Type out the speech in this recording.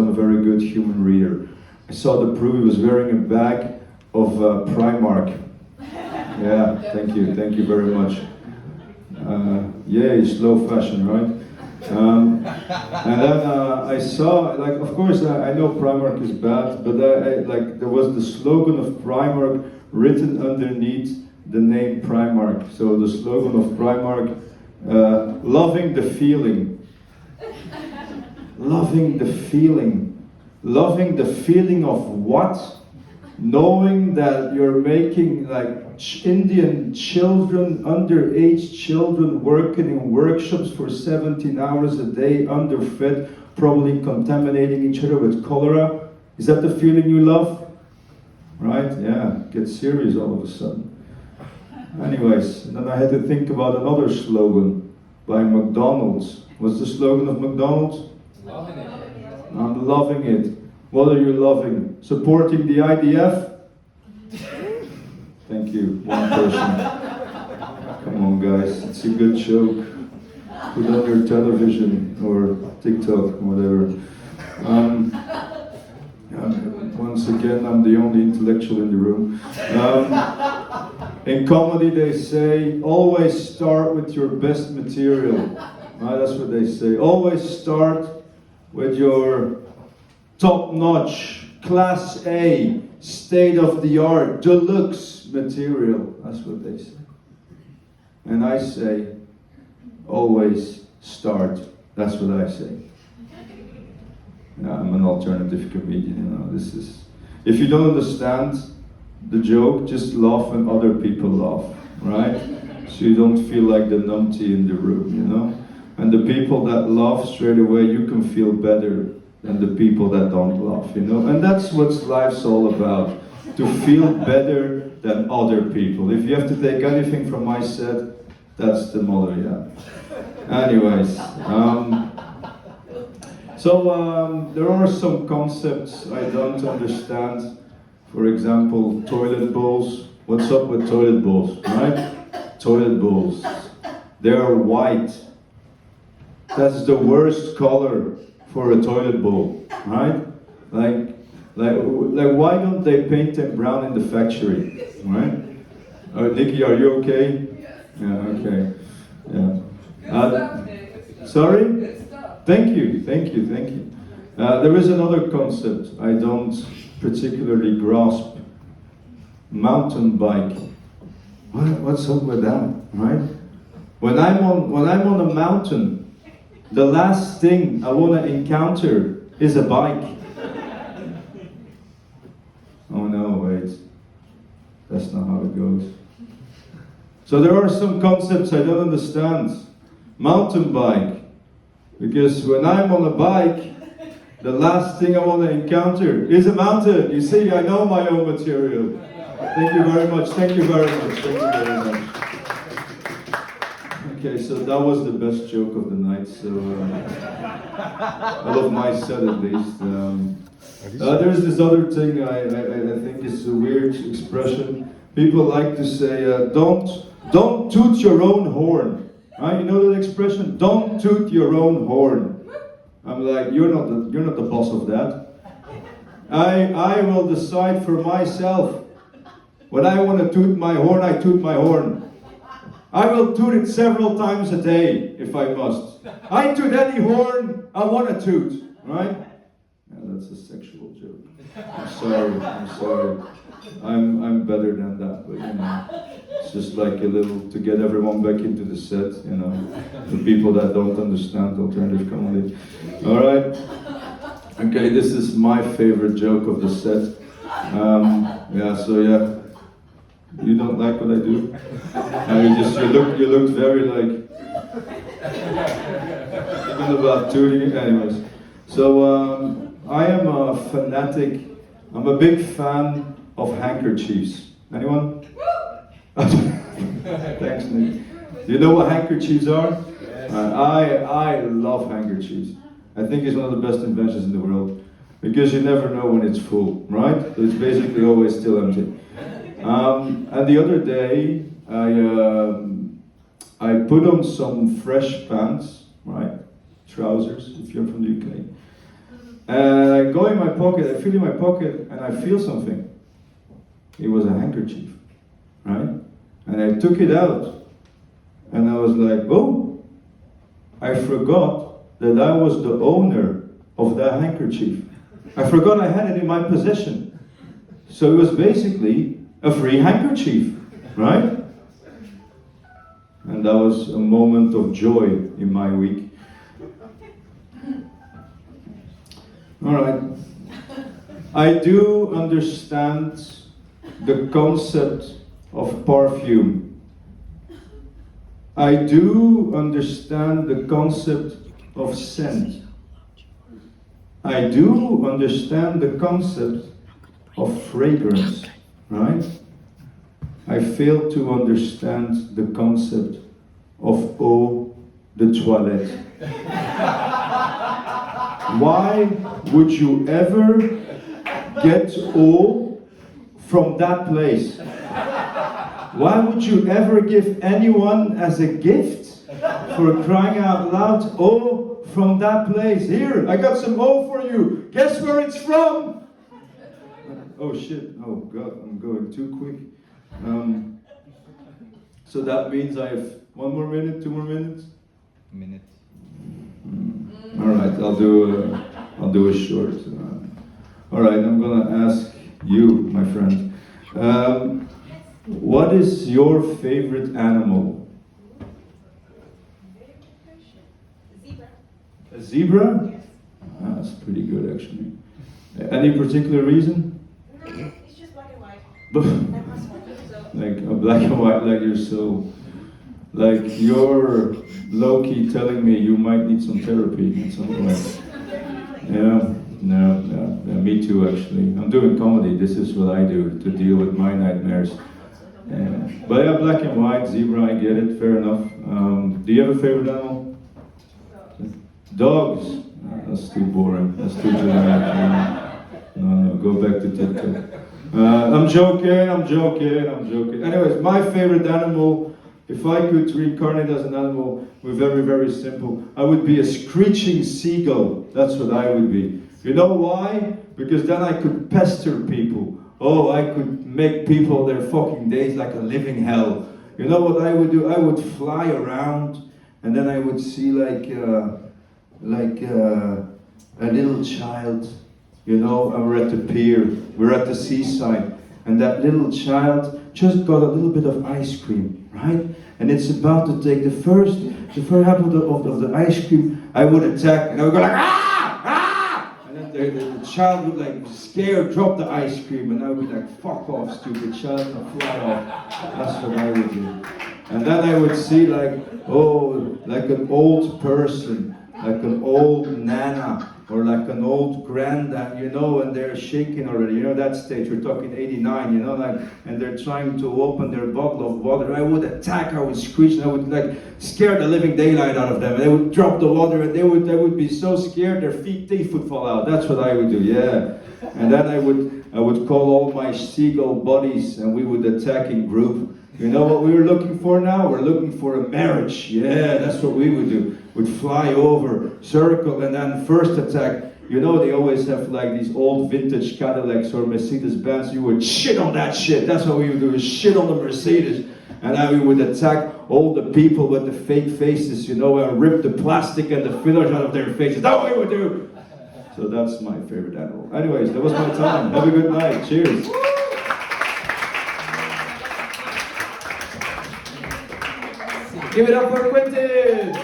not a very good human reader. I saw the proof. He was wearing a bag of Primark. Yeah, thank you very much. Yay, slow fashion, right? And then I saw, like, of course, I know Primark is bad, but like there was the slogan of Primark written underneath the name Primark. So the slogan of Primark, loving the feeling. Loving the feeling. Loving the feeling of what? Knowing that you're making like Indian children, underage children working in workshops for 17 hours a day, underfed, probably contaminating each other with cholera. Is that the feeling you love? Right? Yeah, get serious all of a sudden. Anyways, then I had to think about another slogan by McDonald's. What's the slogan of McDonald's? Loving it. I'm loving it. What are you loving? Supporting the IDF? Thank you, one person. Come on guys, it's a good joke. Put on your television or TikTok, whatever. Once again, I'm the only intellectual in the room. In comedy they say, always start with your best material. Right, that's what they say. Always start with your top-notch, class A, state-of-the-art, deluxe material. That's what they say. And I say, always start. That's what I say. Yeah, I'm an alternative comedian, you know. This is, if you don't understand the joke, just laugh when other people laugh, right? So you don't feel like the numpty in the room, you know. And the people that laugh straight away, you can feel better than the people that don't laugh, you know. And that's what life's all about, to feel better than other people. If you have to take anything from my set, that's the motto, yeah. Anyways, so there are some concepts I don't understand. For example, toilet bowls. What's up with toilet bowls, right? Toilet bowls. They are white. That's the worst color for a toilet bowl, right? Like why don't they paint them brown in the factory, right? Nikki, are you okay? Yeah, okay. Yeah. Sorry? Thank you. There is another concept I don't particularly grasp. Mountain bike. What's up with that, right? When I'm on a mountain, the last thing I want to encounter is a bike. Oh no, wait. That's not how it goes. So there are some concepts I don't understand. Mountain bike. Because when I'm on a bike, the last thing I want to encounter is a mountain. You see, I know my own material. Thank you very much. Okay, so that was the best joke of the night. So I love my set at least. There's this other thing I think is a weird expression. People like to say, don't toot your own horn. Right? You know that expression? Don't toot your own horn. I'm like, you're not the boss of that. I will decide for myself. When I want to toot my horn, I toot my horn. I will toot it several times a day, if I must. I toot any horn I want to toot, right? Yeah, that's a sexual joke. I'm sorry. I'm better than that, but you know, it's just like a little, to get everyone back into the set, you know, the people that don't understand alternative comedy. All right? Okay, this is my favorite joke of the set. Yeah. You don't like what I do? You looked very like, even about tooting. Anyways, so I am a fanatic. I'm a big fan of handkerchiefs. Anyone? Thanks, Nick. Do you know what handkerchiefs are? I love handkerchiefs. I think it's one of the best inventions in the world because you never know when it's full, right? So it's basically always still empty. And the other day, I put on some fresh pants, right? Trousers, if you're from the UK. And I go in my pocket, I feel in my pocket, and I feel something. It was a handkerchief, right? And I took it out, and I was like, oh, I forgot that I was the owner of that handkerchief. I forgot I had it in my possession. So it was basically a free handkerchief, right? And that was a moment of joy in my week. All right. I do understand the concept of perfume. I do understand the concept of scent. I do understand the concept of fragrance, right? I fail to understand the concept of eau de toilette. Why would you ever get eau from that place? Why would you ever give anyone as a gift, for crying out loud, eau from that place? Here, I got some eau for you. Guess where it's from? Oh shit, oh god, I'm going too quick. So that means I have 1 more minute, 2 more minutes? Minute. All right, I'll do a short. All right, I'm gonna ask you, my friend, what is your favorite animal? Zebra. A zebra? Yes. Ah, that's pretty good, actually. Any particular reason? No, it's just black and white. Like my son, so. Like a black and white, like you're so, like you're low-key telling me you might need some therapy at some point. Yeah, me too actually. I'm doing comedy, this is what I do to deal with my nightmares. But yeah, black and white, zebra, I get it, fair enough. Do you have a favorite animal? Dogs? That's too boring, that's too generic. No, go back to TikTok. I'm joking. Anyways, my favorite animal, if I could reincarnate as an animal, we're very, very simple. I would be a screeching seagull. That's what I would be. You know why? Because then I could pester people. Oh, I could make people their fucking days like a living hell. You know what I would do? I would fly around, and then I would see like a little child. You know, and we're at the pier, we're at the seaside, and that little child just got a little bit of ice cream, right? And it's about to take the first half of the ice cream. I would attack, and I would go like, ah, ah! And then the child would like scared, drop the ice cream, and I would be like, fuck off, stupid child, and fly off. That's what I would do. And then I would see like, oh, like an old person, like an old nana, or like an old granddad, you know, and they're shaking already, you know, that stage, we're talking 89, you know, like, and they're trying to open their bottle of water. I would attack, I would screech, and I would like scare the living daylight out of them, and they would drop the water, and they would be so scared their teeth would fall out. That's what I would do, yeah. And then I would call all my seagull buddies, and we would attack in group. You know what we were looking for now? We're looking for a marriage. Yeah, that's what we would do. We'd fly over, circle, and then first attack. You know they always have like these old vintage Cadillacs or Mercedes-Benz. You would shit on that shit. That's what we would do, is shit on the Mercedes. And then we would attack all the people with the fake faces, you know, and rip the plastic and the fillers out of their faces. That's what we would do. So that's my favorite animal. Anyways, that was my time. Have a good night. Cheers. Give it up for Quentin!